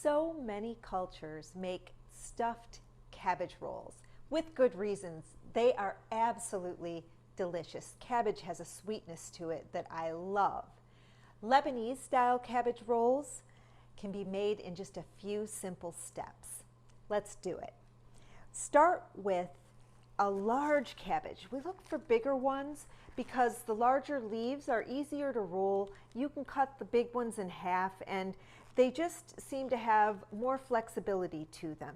So many cultures make stuffed cabbage rolls with good reasons. They are absolutely delicious. Cabbage has a sweetness to it that I love. Lebanese-style cabbage rolls can be made in just a few simple steps. Let's do it. Start with a large cabbage. We look for bigger ones because the larger leaves are easier to roll. You can cut the big ones in half and they just seem to have more flexibility to them.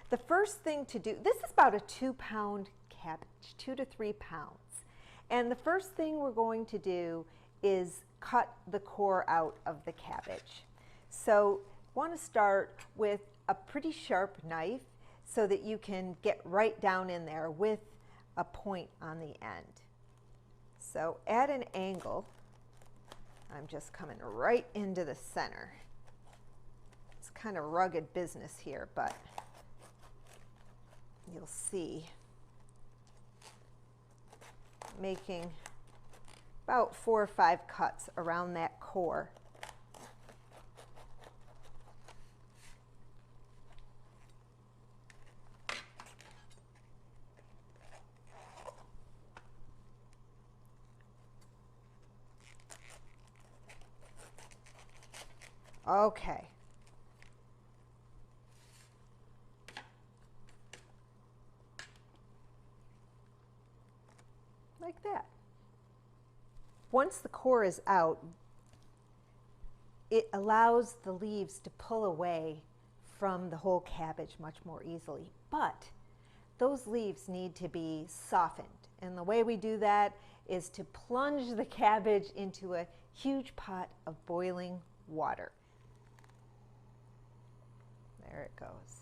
The first thing to do, this is about a 2-pound cabbage, 2 to 3 pounds. And the first thing we're going to do is cut the core out of the cabbage. So you want to start with a pretty sharp knife so that you can get right down in there with a point on the end. So at an angle, I'm just coming right into the center. It's kind of rugged business here, but you'll see. Making about 4 or 5 cuts around that core. Okay. Like that. Once the core is out, it allows the leaves to pull away from the whole cabbage much more easily. But those leaves need to be softened. And the way we do that is to plunge the cabbage into a huge pot of boiling water. There it goes.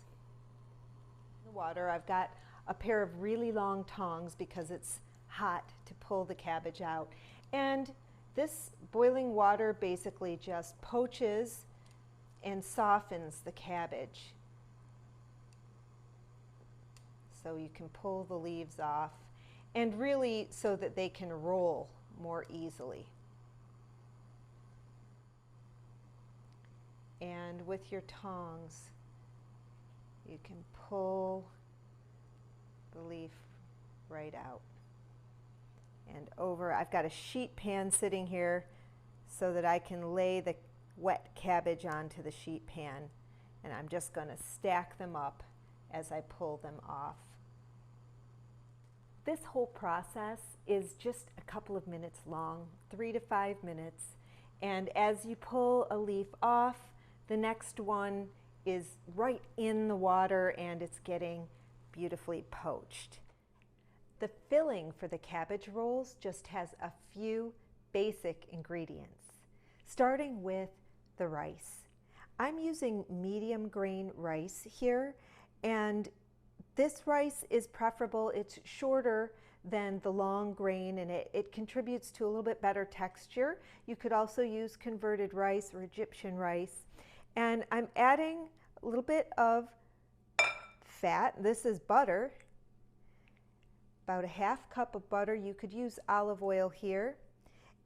The water, I've got a pair of really long tongs because it's hot to pull the cabbage out. And this boiling water basically just poaches and softens the cabbage. So you can pull the leaves off and really so that they can roll more easily. And with your tongs, you can pull the leaf right out and over. I've got a sheet pan sitting here so that I can lay the wet cabbage onto the sheet pan, and I'm just going to stack them up as I pull them off. This whole process is just a couple of minutes long, 3 to 5 minutes, and as you pull a leaf off, the next one is right in the water and it's getting beautifully poached. The filling for the cabbage rolls just has a few basic ingredients, starting with the rice. I'm using medium grain rice here, and this rice is preferable. It's shorter than the long grain and it contributes to a little bit better texture. You could also use converted rice or Egyptian rice. And I'm adding a little bit of fat. This is butter, about a ½ cup of butter. You could use olive oil here,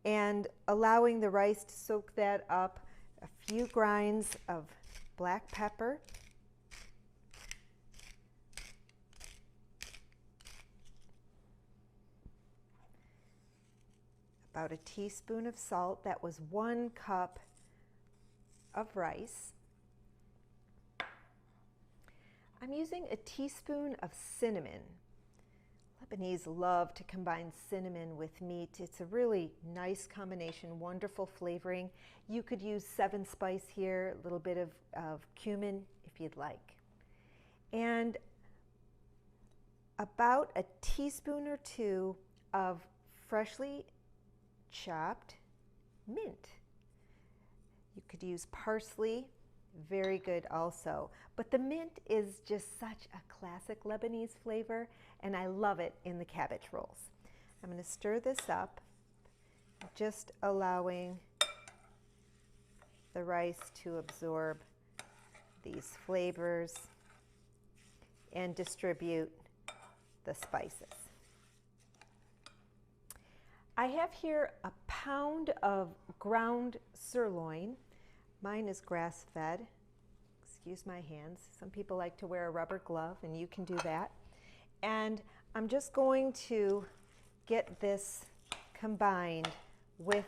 and allowing the rice to soak that up, a few grinds of black pepper, about a teaspoon of salt. That was 1 cup of rice. I'm using a teaspoon of cinnamon. Lebanese love to combine cinnamon with meat. It's a really nice combination, wonderful flavoring. You could use 7 spice here, a little bit of cumin if you'd like. And about a teaspoon or 2 of freshly chopped mint. You could use parsley, very good also. But the mint is just such a classic Lebanese flavor, and I love it in the cabbage rolls. I'm going to stir this up, just allowing the rice to absorb these flavors and distribute the spices. I have here a pound of ground sirloin. Mine is grass-fed. excuse my hands. Some people like to wear a rubber glove, and you can do that. And I'm just going to get this combined with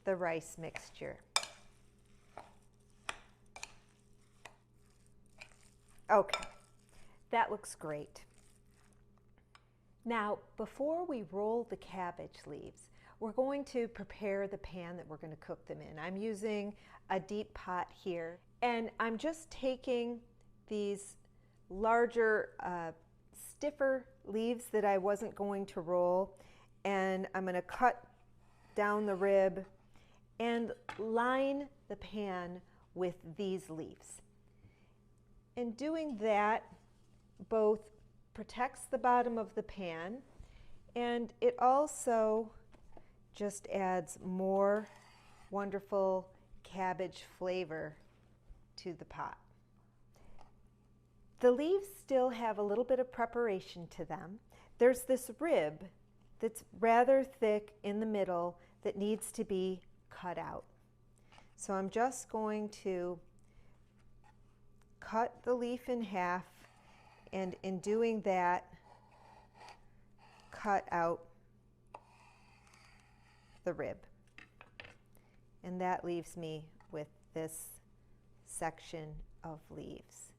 the rice mixture. Okay, that looks great. Now, before we roll the cabbage leaves, we're going to prepare the pan that we're going to cook them in. I'm using a deep pot here, and I'm just taking these larger, stiffer leaves that I wasn't going to roll, and I'm going to cut down the rib and line the pan with these leaves. In doing that, both protects the bottom of the pan, and it also just adds more wonderful cabbage flavor to the pot. The leaves still have a little bit of preparation to them. There's this rib that's rather thick in the middle that needs to be cut out. So I'm just going to cut the leaf in half, and in doing that, cut out the rib. And that leaves me with this section of leaves.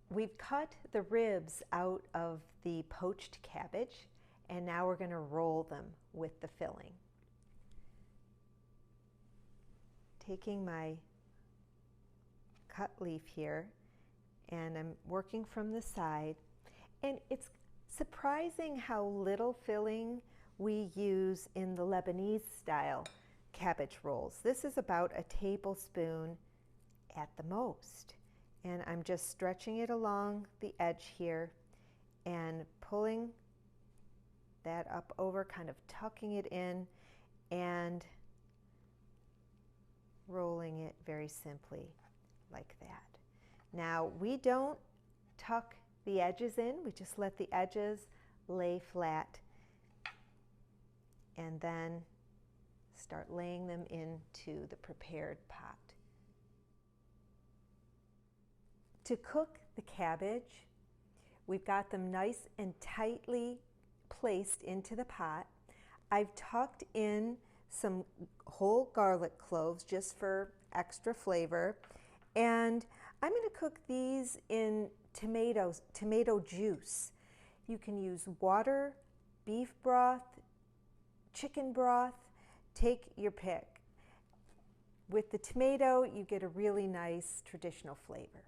We've cut the ribs out of the poached cabbage, and now we're going to roll them with the filling. Taking my cut leaf here, and I'm working from the side, and it's surprising how little filling we use in the Lebanese-style cabbage rolls. This is about a tablespoon at the most. And I'm just stretching it along the edge here and pulling that up over, kind of tucking it in and rolling it very simply like that. Now, we don't tuck the edges in, we just let the edges lay flat and then start laying them into the prepared pot. To cook the cabbage, we've got them nice and tightly placed into the pot. I've tucked in some whole garlic cloves just for extra flavor, and I'm going to cook these in tomato juice. You can use water, beef broth, chicken broth, take your pick. With the tomato, you get a really nice traditional flavor.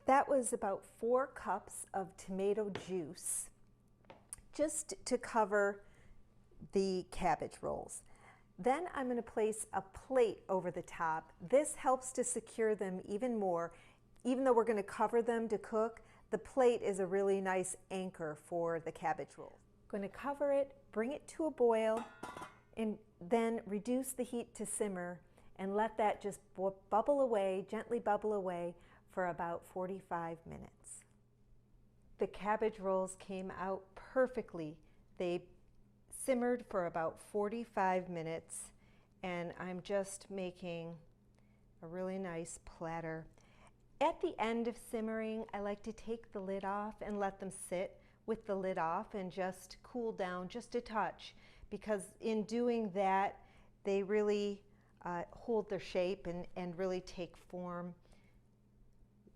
That was about 4 cups of tomato juice just to cover the cabbage rolls. Then I'm going to place a plate over the top. This helps to secure them even more. Even though we're going to cover them to cook, the plate is a really nice anchor for the cabbage rolls. I'm going to cover it, bring it to a boil, and then reduce the heat to simmer and let that just bubble away, gently bubble away, for about 45 minutes. The cabbage rolls came out perfectly. They simmered for about 45 minutes, and I'm just making a really nice platter. At the end of simmering, I like to take the lid off and let them sit with the lid off and just cool down just a touch, because in doing that, they really hold their shape and really take form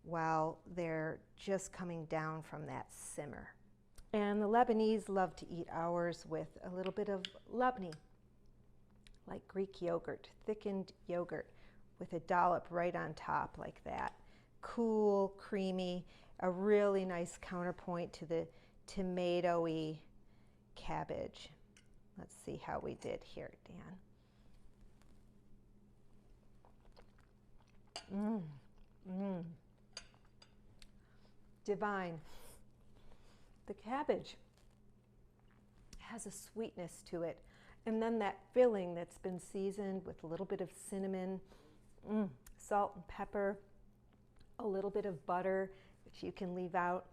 while they're just coming down from that simmer. And the Lebanese love to eat ours with a little bit of labneh, like Greek yogurt, thickened yogurt with a dollop right on top like that. Cool, creamy, a really nice counterpoint to the tomatoey cabbage. Let's see how we did here, Dan. Divine. The cabbage has a sweetness to it. And then that filling that's been seasoned with a little bit of cinnamon, salt and pepper, a little bit of butter, which you can leave out.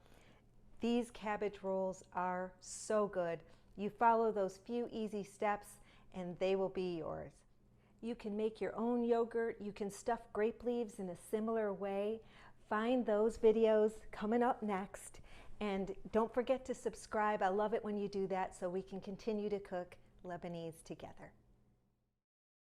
These cabbage rolls are so good. You follow those few easy steps and they will be yours. You can make your own yogurt. You can stuff grape leaves in a similar way. Find those videos coming up next. And don't forget to subscribe. I love it when you do that so we can continue to cook Lebanese together.